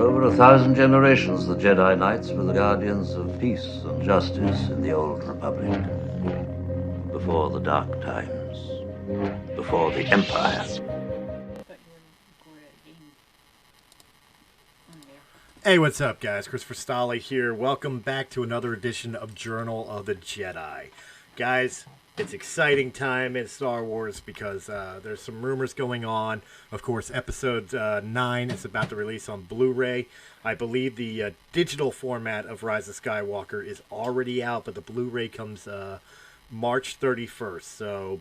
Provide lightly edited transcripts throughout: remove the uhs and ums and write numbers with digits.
over 1,000 generations, the Jedi Knights were the guardians of peace and justice in the Old Republic. Before the Dark Times. Before the Empire. Hey, what's up, guys? Christopher Stolle here. Welcome back to another edition of Journal of the Jedi. Guys, it's exciting time in Star Wars because there's some rumors going on. Of course, Episode 9 is about to release on Blu-ray. I believe the digital format of Rise of Skywalker is already out, but the Blu-ray comes March 31st. So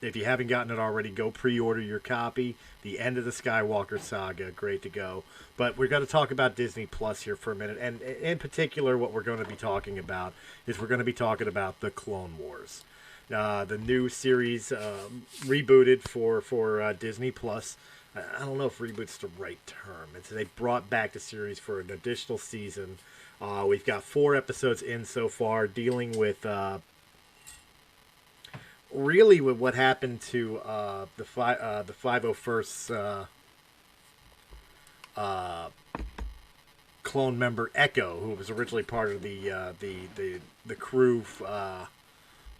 if you haven't gotten it already, go pre-order your copy. The end of the Skywalker saga, great to go. But we're going to talk about Disney Plus here for a minute. And in particular, what we're going to be talking about is we're going to be talking about the Clone Wars. The new series rebooted for Disney Plus. I don't know if reboot's the right term. They brought back the series for an additional season. We've got 4 episodes in so far, dealing with really with what happened to the 501st clone member Echo, who was originally part of the crew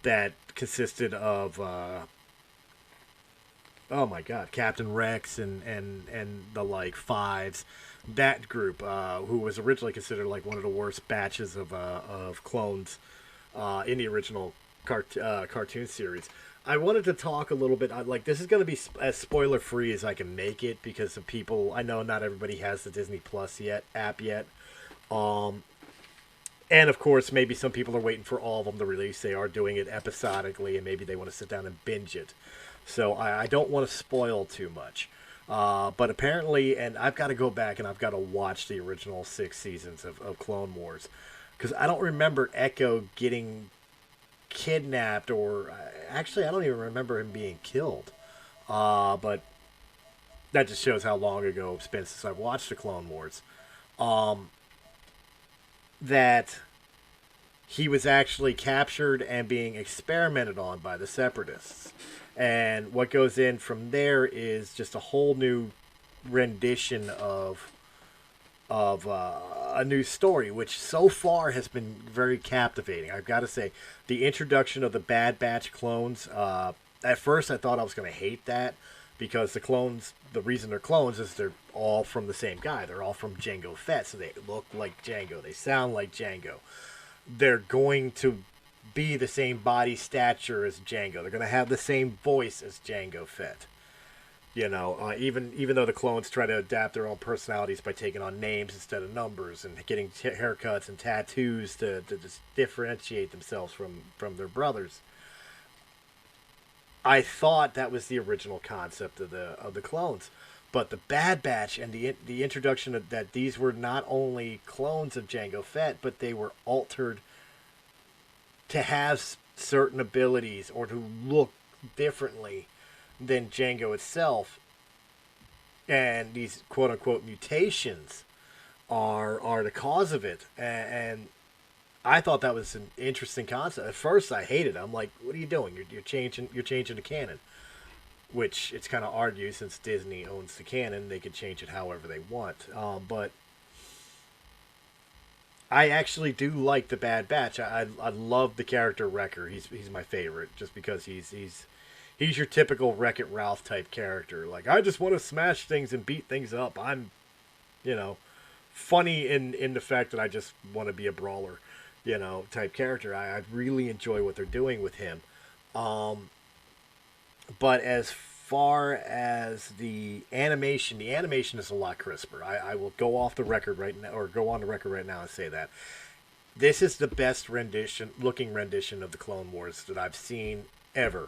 that consisted of oh my god, Captain Rex and the like Fives. That group, who was originally considered like one of the worst batches of clones in the original cartoon series. I wanted to talk a little bit. This is going to be as spoiler free as I can make it because of people. I know not everybody has the Disney Plus app yet. And of course, maybe some people are waiting for all of them to release. They are doing it episodically, and maybe they want to sit down and binge it. So I don't want to spoil too much. But apparently, and I've got to go back and I've got to watch the original 6 seasons of Clone Wars, because I don't remember Echo getting kidnapped, or actually I don't even remember him being killed, but that just shows how long ago it's been since I've watched the Clone Wars. That he was actually captured and being experimented on by the Separatists, and what goes in from there is just a whole new rendition of a new story, which so far has been very captivating. I've got to say, the introduction of the Bad Batch clones, at first I thought I was going to hate that, because the clones, the reason they're clones is they're all from the same guy. They're all from Jango Fett, so they look like Jango. They sound like Jango. They're going to be the same body stature as Jango. They're going to have the same voice as Jango Fett. You know, even though the clones try to adapt their own personalities by taking on names instead of numbers and getting haircuts and tattoos to just differentiate themselves from their brothers. I thought that was the original concept of the clones, but the Bad Batch and the introduction of that these were not only clones of Jango Fett, but they were altered to have certain abilities or to look differently than Jango itself, and these quote unquote mutations are the cause of it. And I thought that was an interesting concept. At first, I hated it. I'm like, "What are you doing? You're changing the canon," which it's kind of arduous since Disney owns the canon. They could change it however they want. But I actually do like the Bad Batch. I love the character Wrecker. He's my favorite, just because he's your typical Wreck-It Ralph type character. Like, I just want to smash things and beat things up. I'm, funny in the fact that I just want to be a brawler, type character. I really enjoy what they're doing with him. But as far as the animation is a lot crisper. I will go off the record right now, or go on the record right now and say that. This is the best looking rendition of the Clone Wars that I've seen ever.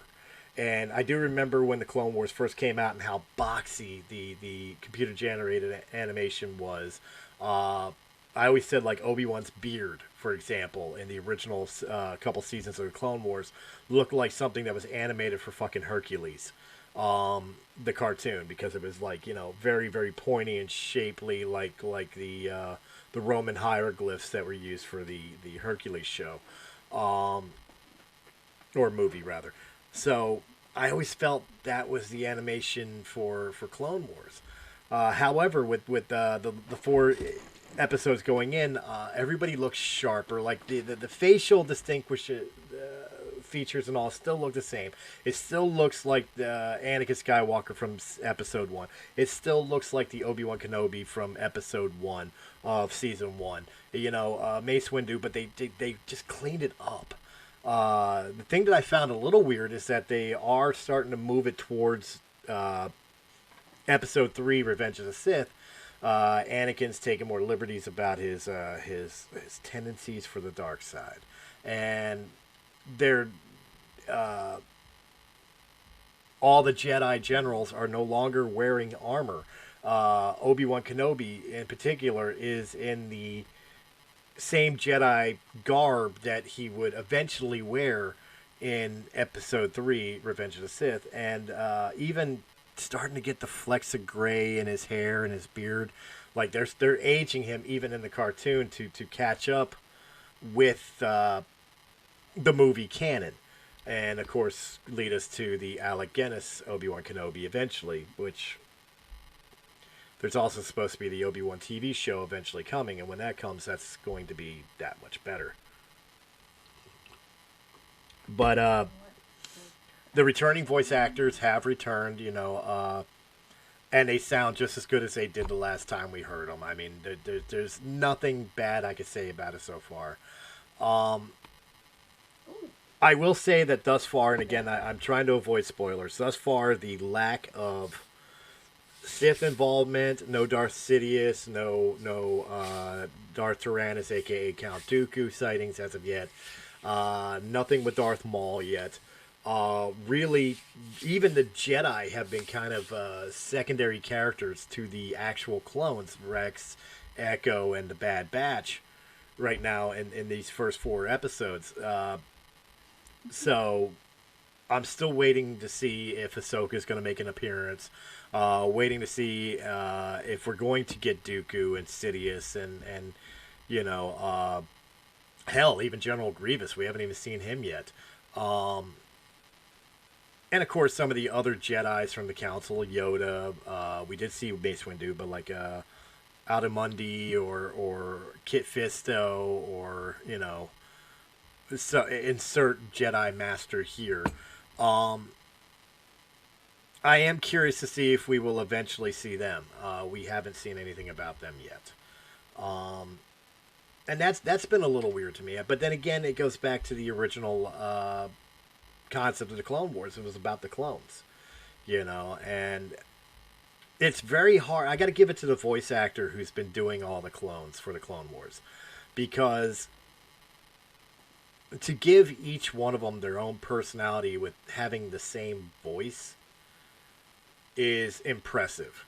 And I do remember when the Clone Wars first came out and how boxy the computer-generated animation was. I always said, like, Obi-Wan's beard, for example, in the original couple seasons of the Clone Wars, looked like something that was animated for fucking Hercules, the cartoon, because it was, like, very, very pointy and shapely, like the Roman hieroglyphs that were used for the Hercules show, or movie, rather. So I always felt that was the animation for Clone Wars. However, with the four episodes going in, everybody looks sharper. Like the facial distinguish features and all still look the same. It still looks like the Anakin Skywalker from episode 1. It still looks like the Obi-Wan Kenobi from episode 1 of season 1. Mace Windu, but they just cleaned it up. The thing that I found a little weird is that they are starting to move it towards episode 3, Revenge of the Sith. Anakin's taking more liberties about his tendencies for the dark side, and they're all the Jedi generals are no longer wearing armor. Obi-Wan Kenobi, in particular, is in the same Jedi garb that he would eventually wear in Episode 3, Revenge of the Sith, and even starting to get the flecks of gray in his hair and his beard. Like they're aging him even in the cartoon to catch up with the movie canon, and of course lead us to the Alec Guinness Obi-Wan Kenobi eventually, which there's also supposed to be the Obi-Wan TV show eventually coming, and when that comes, that's going to be that much better. But the returning voice actors have returned, and they sound just as good as they did the last time we heard them. I mean, there's nothing bad I could say about it so far. I will say that thus far, and again, I'm trying to avoid spoilers, thus far, the lack of Sith involvement, no Darth Sidious, no Darth Tyrannus, a.k.a. Count Dooku sightings as of yet. Nothing with Darth Maul yet. Really, even the Jedi have been kind of secondary characters to the actual clones, Rex, Echo, and the Bad Batch, right now in these first 4 episodes. So I'm still waiting to see if Ahsoka is going to make an appearance. Waiting to see if we're going to get Dooku and Sidious and hell, even General Grievous. We haven't even seen him yet. And of course, some of the other Jedis from the Council, Yoda. We did see Mace Windu, but like Adamundi or Kit Fisto, or so insert Jedi Master here. I am curious to see if we will eventually see them. We haven't seen anything about them yet. And that's been a little weird to me. But then again, it goes back to the original concept of the Clone Wars. It was about the clones, and it's very hard. I got to give it to the voice actor who's been doing all the clones for the Clone Wars, because to give each one of them their own personality with having the same voice is impressive.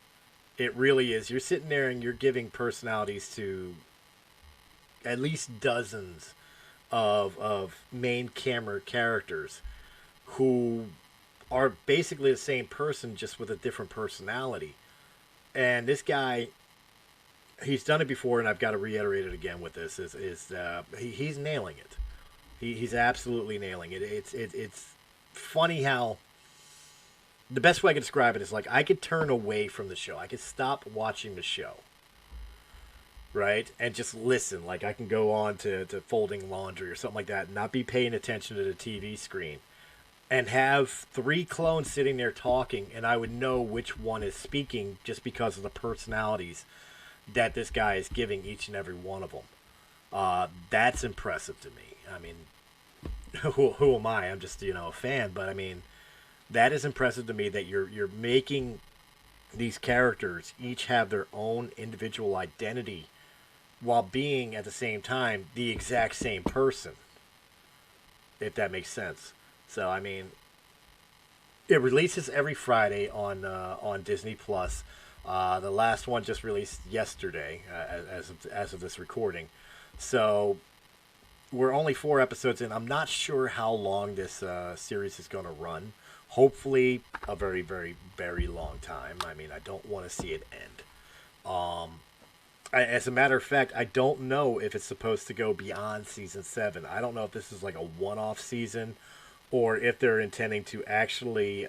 It really is. You're sitting there and you're giving personalities to at least dozens of main camera characters who are basically the same person, just with a different personality. And this guy, he's done it before, and I've got to reiterate it again with this, he's nailing it. He's absolutely nailing it. It's funny how the best way I can describe it is like I could turn away from the show. I could stop watching the show, right, and just listen. Like I can go on to folding laundry or something like that and not be paying attention to the TV screen, and have 3 clones sitting there talking, and I would know which one is speaking just because of the personalities that this guy is giving each and every one of them. That's impressive to me. I mean, who am I? I'm just a fan, but I mean, that is impressive to me that you're making these characters each have their own individual identity while being at the same time the exact same person, if that makes sense. So I mean, it releases every Friday on Disney Plus. The last one just released yesterday, as of this recording. So we're only 4 episodes in. I'm not sure how long this series is going to run. Hopefully, a very, very, very long time. I mean, I don't want to see it end. As a matter of fact, I don't know if it's supposed to go beyond season 7. I don't know if this is like a one-off season, or if they're intending to actually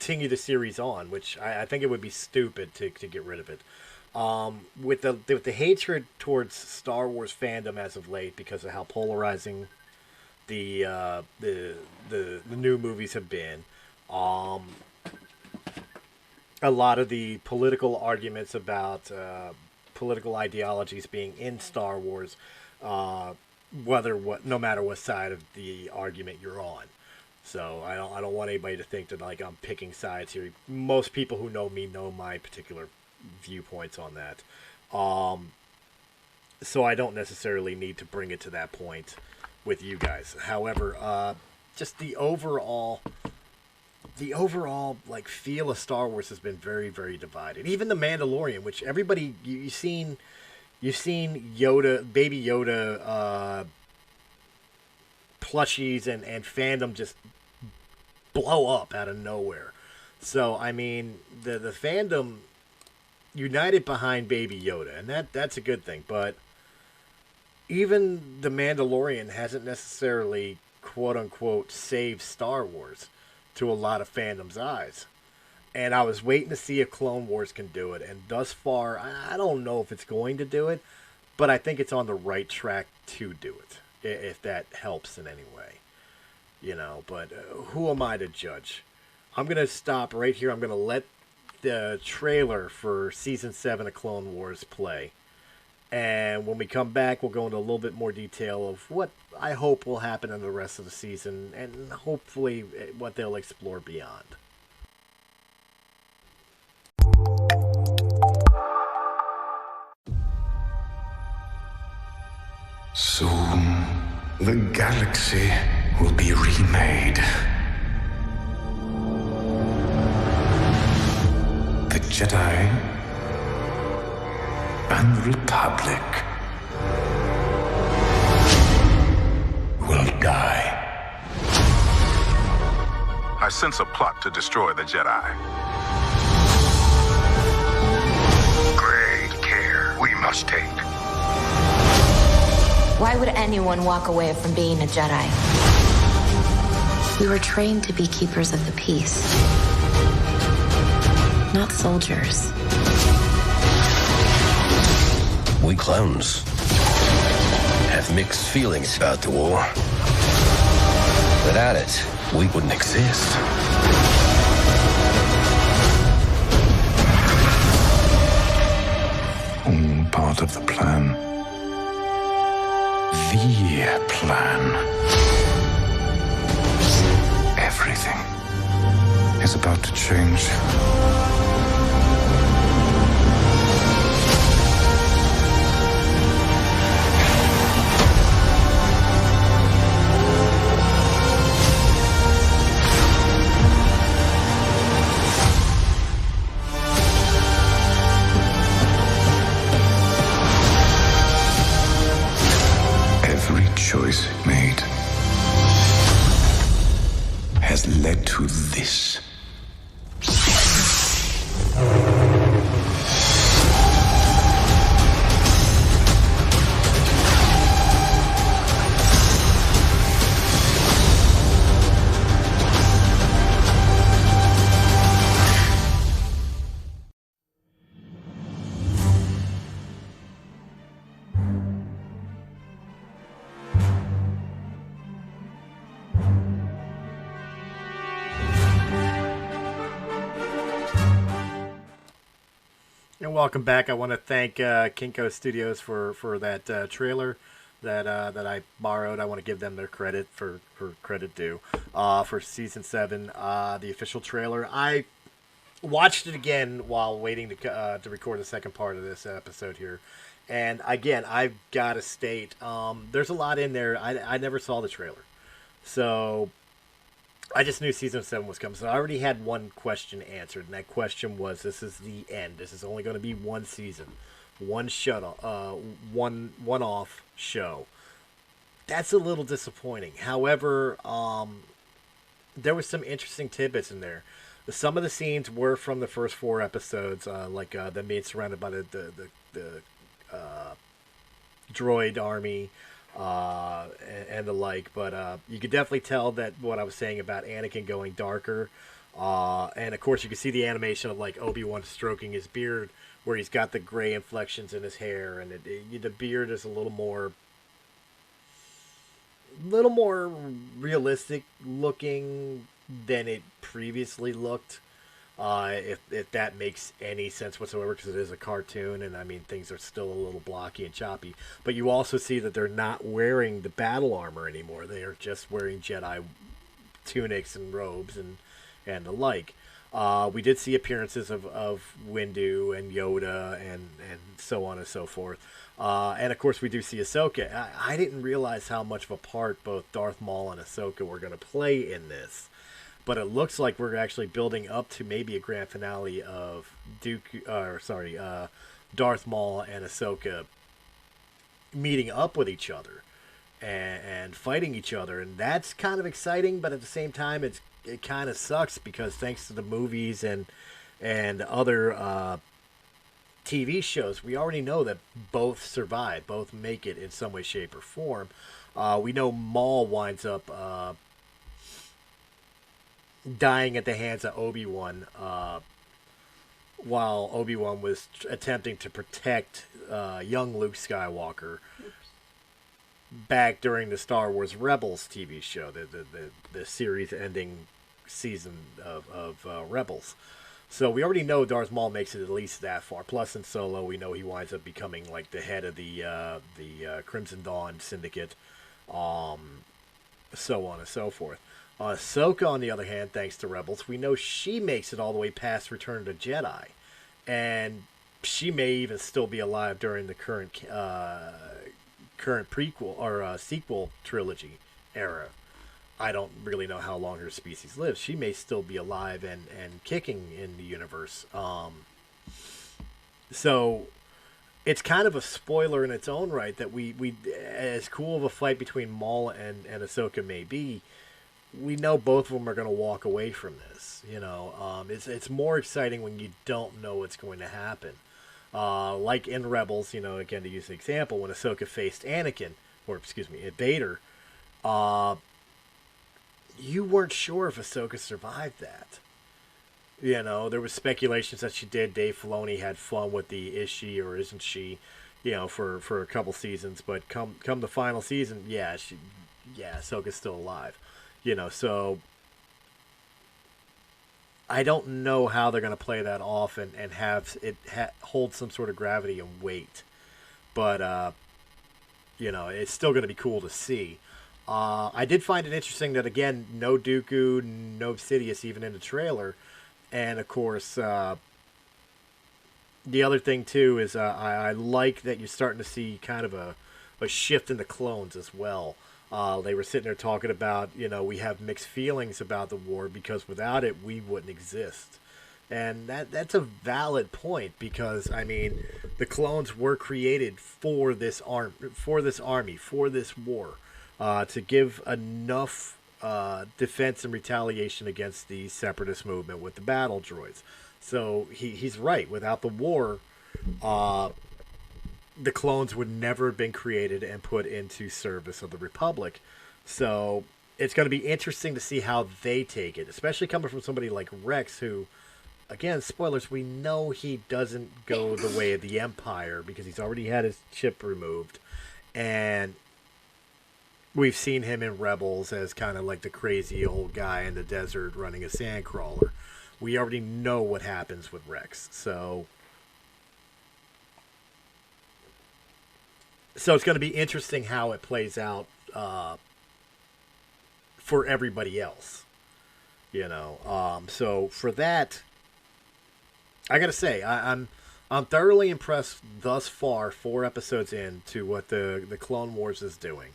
continue the series on, which I think it would be stupid to get rid of it. With the hatred towards Star Wars fandom as of late, because of how polarizing the new movies have been, a lot of the political arguments about political ideologies being in Star Wars, no matter what side of the argument you're on. So I don't want anybody to think that like I'm picking sides here. Most people who know me know my particular viewpoints on that. So I don't necessarily need to bring it to that point with you guys. However, just the overall like feel of Star Wars has been very, very divided. Even the Mandalorian, which everybody you've seen Yoda, Baby Yoda, plushies and fandom just blow up out of nowhere. So I mean, the fandom united behind Baby Yoda, and that's a good thing. But even the Mandalorian hasn't necessarily quote unquote saved Star Wars to a lot of fandom's eyes. And I was waiting to see if Clone Wars can do it, and thus far I don't know if it's going to do it, but I think it's on the right track to do it, if that helps in any way. But who am I to judge? I'm going to stop right here. I'm going to let the trailer for Season 7 of Clone Wars play. And when we come back, we'll go into a little bit more detail of what I hope will happen in the rest of the season, and hopefully what they'll explore beyond. Soon, the galaxy will be remade. The Jedi and the Republic will die. I sense a plot to destroy the Jedi. Great care we must take. Why would anyone walk away from being a Jedi? We were trained to be keepers of the peace, not soldiers. We clones have mixed feelings about the war. Without it, we wouldn't exist. All part of the plan. The plan. Everything is about to change. Choice made has led to this. And welcome back. I want to thank Kinko Studios for that trailer that I borrowed. I want to give them their credit for credit due for Season 7, the official trailer. I watched it again while waiting to record the second part of this episode here. And again, I've got to state, there's a lot in there. I never saw the trailer. So I just knew Season 7 was coming. So I already had one question answered. And that question was, this is the end. This is only going to be one season. One-off show. That's a little disappointing. However, there was some interesting tidbits in there. Some of the scenes were from the first 4 episodes, like them being surrounded by the droid army and the like. But you could definitely tell that what I was saying about Anakin going darker And of course, you can see the animation of like Obi-Wan stroking his beard, where he's got the gray inflections in his hair, and the beard is a little more realistic looking than it previously looked. If that makes any sense whatsoever, because it is a cartoon, and I mean things are still a little blocky and choppy. But you also see that they're not wearing the battle armor anymore. They are just wearing Jedi tunics and robes and the like. We did see appearances of Windu and Yoda and so on and so forth. And of course, we do see Ahsoka. I didn't realize how much of a part both Darth Maul and Ahsoka were going to play in this. But it looks like we're actually building up to maybe a grand finale of Darth Maul and Ahsoka meeting up with each other and fighting each other, and that's kind of exciting. But at the same time, it kind of sucks because thanks to the movies and other TV shows, we already know that both survive, both make it in some way, shape, or form. We know Maul winds up dying at the hands of Obi-Wan, while Obi-Wan was attempting to protect young Luke Skywalker back during the Star Wars Rebels TV show, the series-ending season of Rebels. So we already know Darth Maul makes it at least that far. Plus, in Solo, we know he winds up becoming like the head of the Crimson Dawn Syndicate, so on and so forth. Ahsoka, on the other hand, thanks to Rebels, we know she makes it all the way past Return of the Jedi, and she may even still be alive during the current prequel or sequel trilogy era. I don't really know how long her species lives. She may still be alive and kicking in the universe. So it's kind of a spoiler in its own right that we as cool of a fight between Maul and Ahsoka may be, we know both of them are going to walk away from this. It's more exciting when you don't know what's going to happen. Like in Rebels, again, to use an example, when Ahsoka faced Vader, you weren't sure if Ahsoka survived that. There was speculations that she did. Dave Filoni had fun with the is she or isn't she, for a couple seasons. But come the final season, Ahsoka's still alive. So I don't know how they're going to play that off and have it hold some sort of gravity and weight. But, it's still going to be cool to see. I did find it interesting that, again, no Dooku, no Sidious even in the trailer. And, of course, the other thing, too, is I like that you're starting to see kind of a shift in the clones as well. They were sitting there talking about, we have mixed feelings about the war because without it, we wouldn't exist. And that's a valid point because, I mean, the clones were created for this army, for this war, to give enough defense and retaliation against the separatist movement with the battle droids. So he's right. Without the war, the clones would never have been created and put into service of the Republic. So it's going to be interesting to see how they take it, especially coming from somebody like Rex, who, again, spoilers, we know he doesn't go the way of the Empire because he's already had his chip removed. And we've seen him in Rebels as kind of like the crazy old guy in the desert running a sandcrawler. We already know what happens with Rex. So it's going to be interesting how it plays out for everybody else. So for that, I got to say, I'm thoroughly impressed thus far, 4 episodes in, to what the Clone Wars is doing.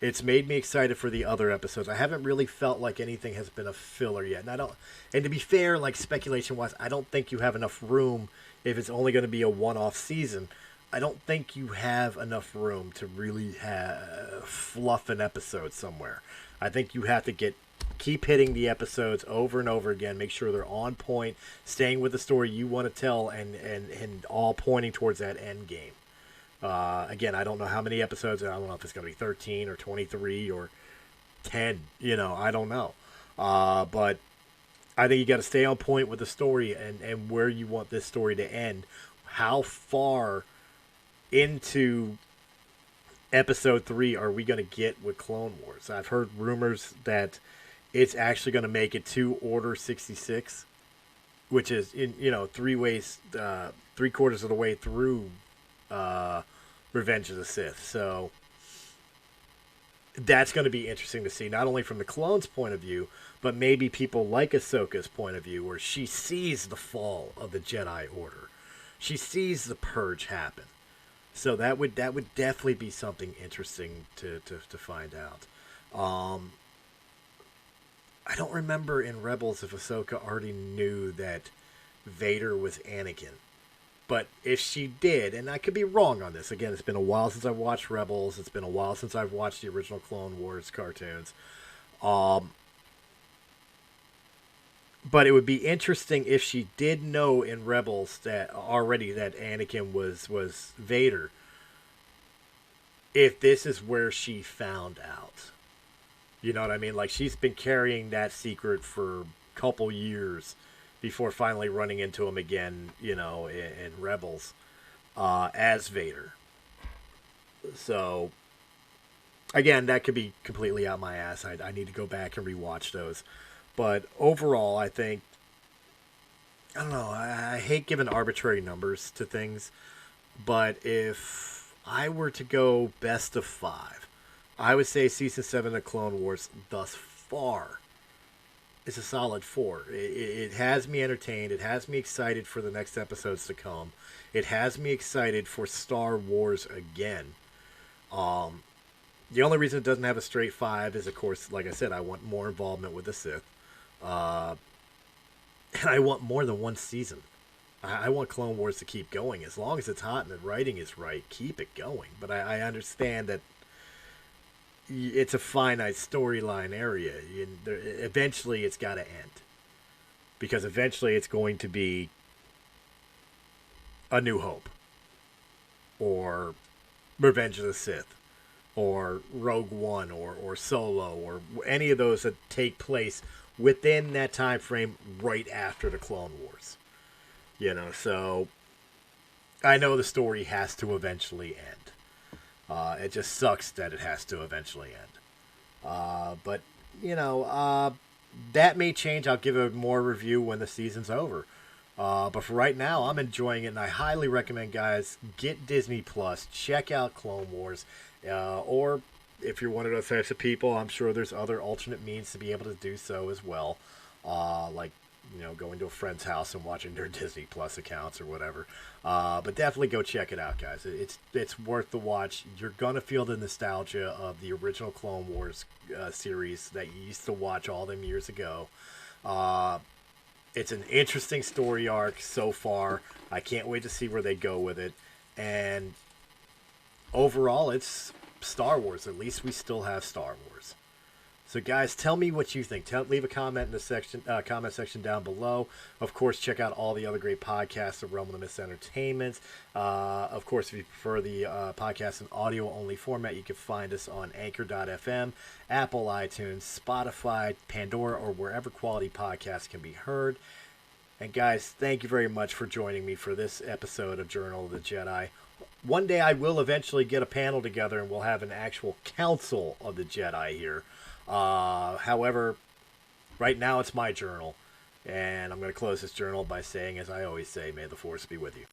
It's made me excited for the other episodes. I haven't really felt like anything has been a filler yet. And to be fair, like speculation-wise, I don't think you have enough room if it's only going to be a one-off season. I don't think you have enough room to really fluff an episode somewhere. I think you have to keep hitting the episodes over and over again, make sure they're on point, staying with the story you want to tell, and all pointing towards that end game. Again, I don't know how many episodes. I don't know if it's going to be 13 or 23 or 10. I don't know. But I think you got to stay on point with the story and where you want this story to end. How far into episode 3 are we going to get with Clone Wars? I've heard rumors that it's actually going to make it to Order 66, which is in 3/4 of the way through Revenge of the Sith. So that's going to be interesting to see, not only from the clones' point of view, but maybe people like Ahsoka's point of view, where she sees the fall of the Jedi Order. She sees the purge happen. So that would definitely be something interesting to find out. I don't remember in Rebels if Ahsoka already knew that Vader was Anakin. But if she did, and I could be wrong on this, again, it's been a while since I've watched Rebels, it's been a while since I've watched the original Clone Wars cartoons. But it would be interesting if she did know in Rebels that Anakin was Vader, if this is where she found out. You know what I mean? Like, she's been carrying that secret for a couple years before finally running into him again, in Rebels, as Vader. So, again, that could be completely out my ass. I need to go back and rewatch those. But overall, I think, I don't know, I hate giving arbitrary numbers to things, but if I were to go best of 5, I would say Season 7 of Clone Wars thus far is a solid 4. It has me entertained. It has me excited for the next episodes to come. It has me excited for Star Wars again. The only reason it doesn't have a straight 5 is, of course, like I said, I want more involvement with the Sith. And I want more than one season. I want Clone Wars to keep going. As long as it's hot and the writing is right, keep it going. But I understand that it's a finite storyline area. Eventually, it's got to end. Because eventually, it's going to be A New Hope. Or Revenge of the Sith. Or Rogue One. Or Solo. Or any of those that take place within that time frame right after the Clone Wars. So I know the story has to eventually end. It just sucks that it has to eventually end. But that may change. I'll give a more review when the season's over. But for right now, I'm enjoying it, and I highly recommend, guys, get Disney Plus, check out Clone Wars, or if you're one of those types of people, I'm sure there's other alternate means to be able to do so as well. Like, going to a friend's house and watching their Disney Plus accounts or whatever. But definitely go check it out, guys. It's worth the watch. You're going to feel the nostalgia of the original Clone Wars series that you used to watch all them years ago. It's an interesting story arc so far. I can't wait to see where they go with it. And overall, it's Star Wars. At least we still have Star Wars. So, guys, tell me what you think. Leave a comment in the comment section down below. Of course, check out all the other great podcasts of Realm of the Mist Entertainment. Of course, if you prefer the podcast in audio-only format, you can find us on Anchor.fm, Apple iTunes, Spotify, Pandora, or wherever quality podcasts can be heard. And, guys, thank you very much for joining me for this episode of Journal of the Jedi. One day I will eventually get a panel together and we'll have an actual Council of the Jedi here. However, right now it's my journal, and I'm going to close this journal by saying, as I always say, may the Force be with you.